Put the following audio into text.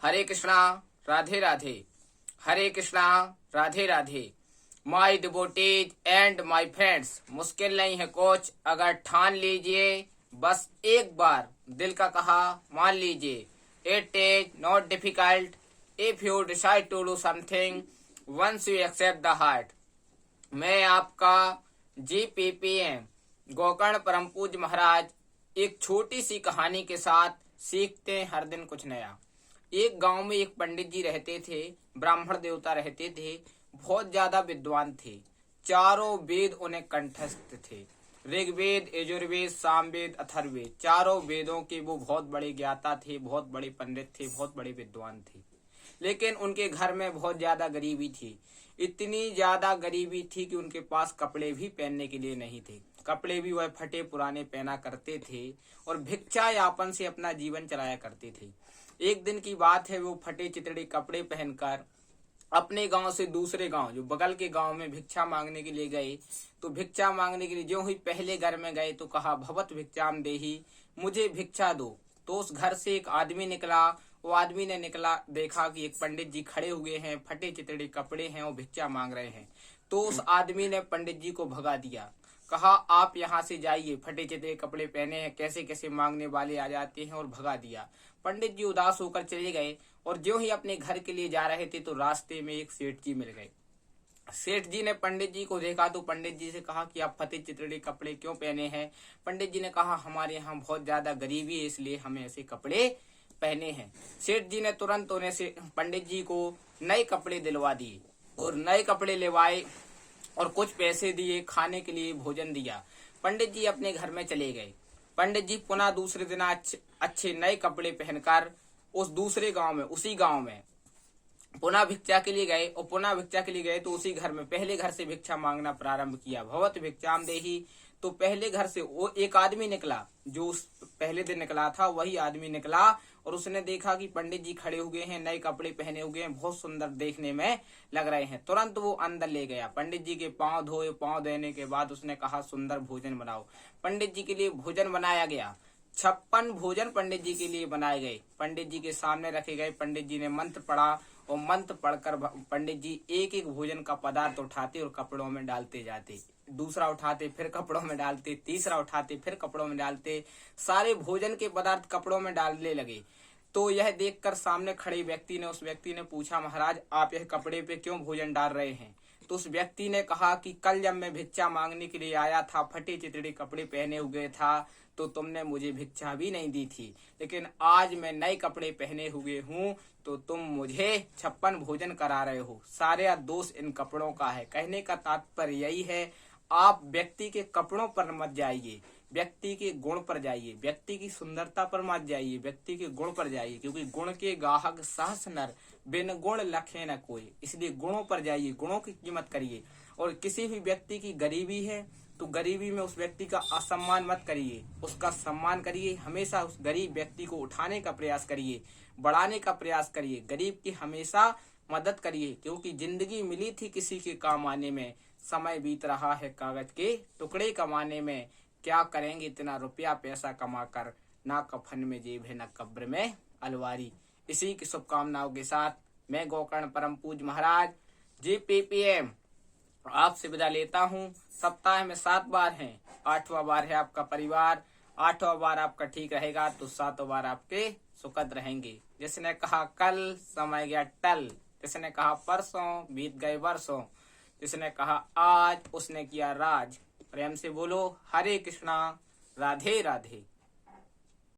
Hare Krishna Radhe Radhe. Hare Krishna Radhe Radhe. My devotees and my friends, मुश्किल नहीं है कुछ अगर ठान लीजिए, बस एक बार दिल का कहा मान लीजिए। It is not difficult if you decide to do something once you accept the heart. मैं आपका GPPM गोकर्ण परम पूज्य महाराज एक छोटी सी कहानी के साथ सीखते हैं हर दिन कुछ नया। एक गांव में एक पंडित जी रहते थे, ब्राह्मण देवता रहते थे, बहुत ज्यादा विद्वान थे। चारों वेद उन्हें कंठस्थ थे। ऋग्वेद, यजुर्वेद, सामवेद, अथर्ववेद, चारों वेदों के वो बहुत बड़े ज्ञाता थे, बहुत बड़े पंडित थे, बहुत बड़े विद्वान थे। लेकिन उनके घर में बहुत ज्यादा गरीबी थी। इतनी ज्यादा गरीबी थी कि उनके पास कपड़े भी पहनने के लिए नहीं थे। कपड़े भी वह फटे पुराने पहना करते थे और भिक्षा यापन से अपना जीवन चलाया करते थे। एक दिन की बात है, वो फटे चितड़े कपड़े पहनकर अपने गांव से दूसरे गांव, जो बगल के गांव में भिक्षा मांगने के लिए गए। तो भिक्षा मांगने के लिए जो ही पहले घर में गए तो कहा, भवत भिक्षाम देही, मुझे भिक्षा दो। तो उस घर से एक आदमी निकला। वो आदमी ने निकला, देखा कि एक पंडित जी खड़े हुए हैं, फटे चितड़े कपड़े हैं और भिक्षा मांग रहे हैं। तो उस आदमी ने पंडित जी को भगा दिया, कहा आप यहाँ से जाइए, फटे चितड़े कपड़े पहने हैं, कैसे कैसे मांगने वाले आ जाते हैं, और भगा दिया। पंडित जी उदास होकर चले गए और जो ही अपने घर के लिए जा रहे थे तो रास्ते में एक सेठ जी मिल गए। सेठ जी ने पंडित जी को देखा तो पंडित जी से कहा कि आप फटे चितड़े कपड़े क्यों पहने हैं। पंडित जी ने कहा, हमारे यहाँ बहुत ज्यादा गरीबी है, इसलिए हमें ऐसे कपड़े पहने हैं। सेठ जी ने तुरंत उन्हें से पंडित जी को नए कपड़े दिलवा दिए और नए कपड़े लेवाए और कुछ पैसे दिए, खाने के लिए भोजन दिया। पंडित जी अपने घर में चले गए। पंडित जी पुनः दूसरे दिन अच्छे नए कपड़े पहनकर उस दूसरे गांव में, उसी गांव में पुनः भिक्षा के लिए गए। और पुनः भिक्षा के लिए गए तो उसी घर में पहले घर से भिक्षा मांगना प्रारंभ किया। भवत भिक्षाम देही। तो पहले घर से वो एक आदमी निकला, जो उस पहले दिन निकला था वही आदमी निकला और उसने देखा कि पंडित जी खड़े हुए हैं, नए कपड़े पहने हुए हैं, बहुत सुंदर देखने में लग रहे हैं। तुरंत वो अंदर ले गया, पंडित जी के पांव धोए। पांव धोने के बाद उसने कहा, सुंदर भोजन बनाओ। पंडित जी के लिए भोजन बनाया गया। 56 भोजन पंडित जी के लिए बनाए गए, पंडित जी के सामने रखे गए। पंडित जी ने मंत्र पढ़ा और मंत्र पढ़कर पंडित जी एक एक भोजन का पदार्थ उठाते और कपड़ों में डालते जाते। दूसरा उठाते फिर कपड़ों में डालते, तीसरा उठाते फिर कपड़ों में डालते। सारे भोजन के पदार्थ कपड़ों में डालने लगे। तो यह देखकर सामने खड़े व्यक्ति ने, उस व्यक्ति ने पूछा, महाराज आप यह कपड़े पे क्यों भोजन डाल रहे हैं। तो उस व्यक्ति ने कहा कि कल जब मैं भिक्षा मांगने के लिए आया था, फटे चितड़े कपड़े पहने हुए था, तो तुमने मुझे भिक्षा भी नहीं दी थी। लेकिन आज मैं नए कपड़े पहने हुए हूँ तो तुम मुझे 56 भोजन करा रहे हो। सारे दोष इन कपड़ों का है। कहने का तात्पर्य यही है, आप व्यक्ति के कपड़ों पर मत जाइए, व्यक्ति के गुण पर जाइए, व्यक्ति की सुंदरता पर मत जाइए, व्यक्ति के गुण पर जाइए। क्योंकि गुण के गाहक सहस नर, बिन गुण लखे न कोई। इसलिए गुणों पर जाइए, गुणों की कीमत करिए। और किसी भी व्यक्ति की गरीबी है तो गरीबी में उस व्यक्ति का असम्मान मत करिए, उसका सम्मान करिए। हमेशा उस गरीब व्यक्ति को उठाने का प्रयास करिए, बढ़ाने का प्रयास करिए, गरीब की हमेशा मदद करिए। क्योंकि जिंदगी मिली थी किसी के काम आने में, समय बीत रहा है कागज के टुकड़े कमाने में। क्या करेंगे इतना रुपया पैसा कमाकर, ना कफन में जेब है ना कब्र में अलवारी। इसी की शुभकामनाओं के साथ मैं गोकर्ण परम पूज्य महाराज GPPM आपसे विदा लेता हूँ। सप्ताह में 7 बार हैं, 8वां बार है आपका परिवार। 8वां बार आपका ठीक रहेगा तो 7वां बार आपके सुखद रहेंगे। जिसने कहा कल, समय गया टल। जिसने कहा परसों, बीत गए वर्षों। जिसने कहा आज, उसने किया राज। प्रेम से बोलो हरे कृष्णा, राधे राधे।